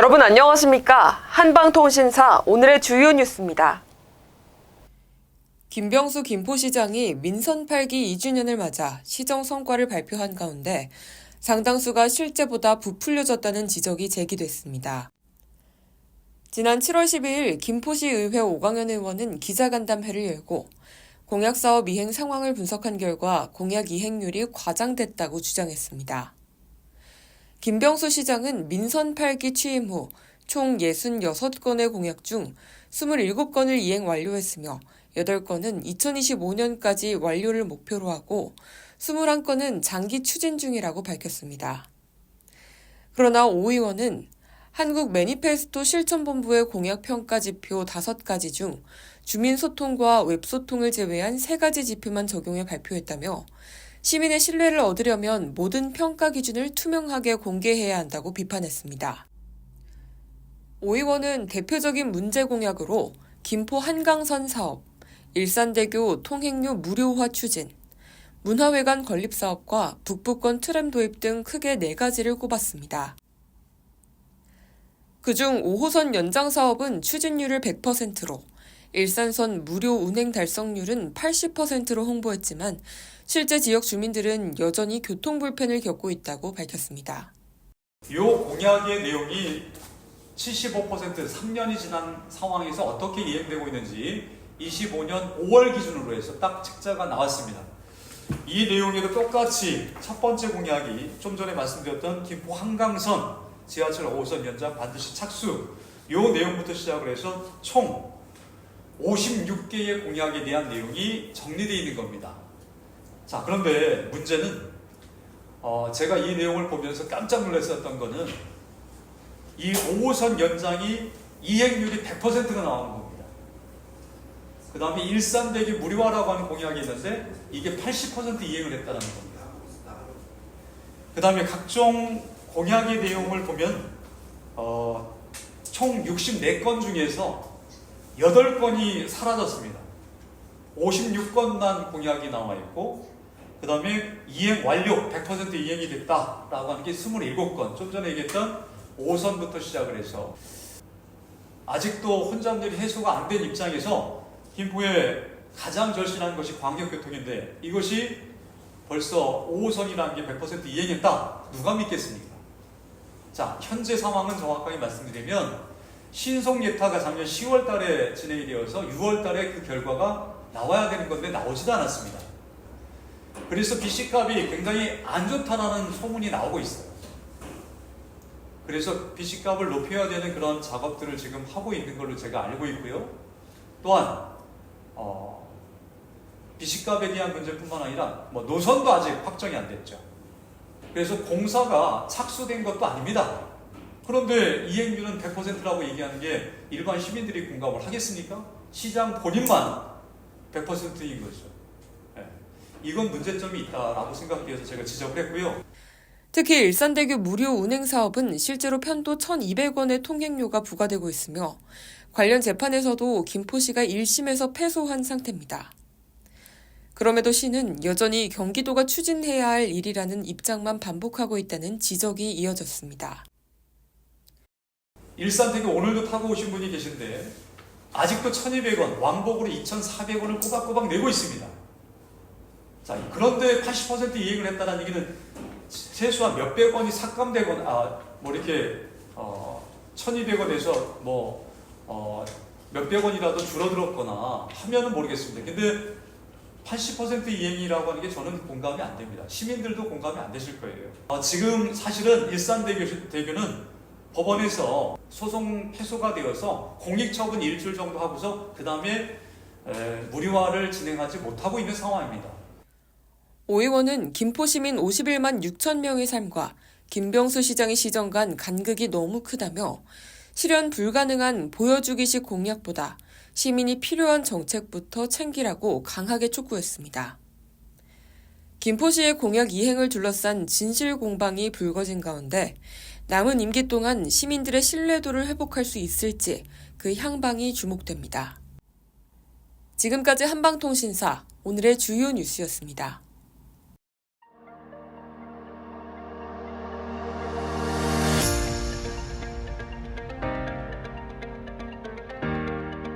여러분 안녕하십니까? 한방통신사 오늘의 주요 뉴스입니다. 김병수 김포시장이 민선 8기 2주년을 맞아 시정 성과를 발표한 가운데 상당수가 실제보다 부풀려졌다는 지적이 제기됐습니다. 지난 7월 12일 김포시의회 오광현 의원은 기자간담회를 열고 공약사업 이행 상황을 분석한 결과 공약 이행률이 과장됐다고 주장했습니다. 김병수 시장은 민선 8기 취임 후 총 66건의 공약 중 27건을 이행 완료했으며 8건은 2025년까지 완료를 목표로 하고 21건은 장기 추진 중이라고 밝혔습니다. 그러나 오 의원은 한국 매니페스토 실천본부의 공약 평가 지표 5가지 중 주민소통과 웹소통을 제외한 3가지 지표만 적용해 발표했다며 시민의 신뢰를 얻으려면 모든 평가 기준을 투명하게 공개해야 한다고 비판했습니다. 오 의원은 대표적인 문제 공약으로 김포 한강선 사업, 일산대교 통행료 무료화 추진, 문화회관 건립사업과 북부권 트램 도입 등 크게 4가지를 꼽았습니다. 그중 5호선 연장 사업은 추진률을 100%로 일산선 무료 운행 달성률은 80%로 홍보했지만 실제 지역 주민들은 여전히 교통 불편을 겪고 있다고 밝혔습니다. 이 공약의 내용이 75% 3년이 지난 상황에서 어떻게 이행되고 있는지 25년 5월 기준으로 해서 딱 책자가 나왔습니다. 이 내용에도 똑같이 첫 번째 공약이 좀 전에 말씀드렸던 김포 한강선 지하철 5호선 연장 반드시 착수, 이 내용부터 시작을 해서 총 56개의 공약에 대한 내용이 정리되어 있는 겁니다. 자, 그런데 문제는 제가 이 내용을 보면서 깜짝 놀랐었던 거는 이 5호선 연장이 이행률이 100%가 나오는 겁니다. 그 다음에 일산대교 무료화라고 하는 공약이 있는데 이게 80% 이행을 했다는 겁니다. 그 다음에 각종 공약의 내용을 보면 총 64건 중에서 8건이 사라졌습니다. 56건만 공약이 나와 있고 그 다음에 이행 완료 100% 이행이 됐다라고 하는 게 27건, 좀 전에 얘기했던 5호선부터 시작을 해서 아직도 혼잡들이 해소가 안 된 입장에서 김포에 가장 절실한 것이 광역교통인데 이것이 벌써 5호선이라는 게 100% 이행했다? 누가 믿겠습니까? 자, 현재 상황은 정확하게 말씀드리면 신속예타가 작년 10월 달에 진행이 되어서 6월 달에 그 결과가 나와야 되는 건데 나오지도 않았습니다. 그래서 BC값이 굉장히 안 좋다라는 소문이 나오고 있어요. 그래서 BC값을 높여야 되는 그런 작업들을 지금 하고 있는 걸로 제가 알고 있고요. 또한 BC값에 대한 문제뿐만 아니라 노선도 아직 확정이 안 됐죠. 그래서 공사가 착수된 것도 아닙니다. 그런데 이행률은 100%라고 얘기하는 게 일반 시민들이 공감을 하겠습니까? 시장 본인만 100%인 거죠. 네. 이건 문제점이 있다라고 생각해서 제가 지적을 했고요. 특히 일산대교 무료 운행 사업은 실제로 편도 1,200원의 통행료가 부과되고 있으며 관련 재판에서도 김포시가 1심에서 패소한 상태입니다. 그럼에도 시는 여전히 경기도가 추진해야 할 일이라는 입장만 반복하고 있다는 지적이 이어졌습니다. 일산대교 오늘도 타고 오신 분이 계신데 아직도 1,200원, 왕복으로 2,400원을 꼬박꼬박 내고 있습니다. 자, 그런데 80% 이행을 했다는 얘기는 최소한 몇백 원이 삭감되거나 이렇게 1,200원에서 몇백 원이라도 줄어들었거나 하면은 모르겠습니다. 근데 80% 이행이라고 하는 게 저는 공감이 안 됩니다. 시민들도 공감이 안 되실 거예요. 지금 사실은 일산대교는 법원에서 소송 패소가 되어서 공익처분 일주일 정도 하고서 그 다음에 무료화를 진행하지 못하고 있는 상황입니다. 오 의원은 김포 시민 51만 6천 명의 삶과 김병수 시장의 시정 간 간극이 너무 크다며 실현 불가능한 보여주기식 공약보다 시민이 필요한 정책부터 챙기라고 강하게 촉구했습니다. 김포시의 공약 이행을 둘러싼 진실 공방이 불거진 가운데 남은 임기 동안 시민들의 신뢰도를 회복할 수 있을지 그 향방이 주목됩니다. 지금까지 한방통신사 오늘의 주요 뉴스였습니다.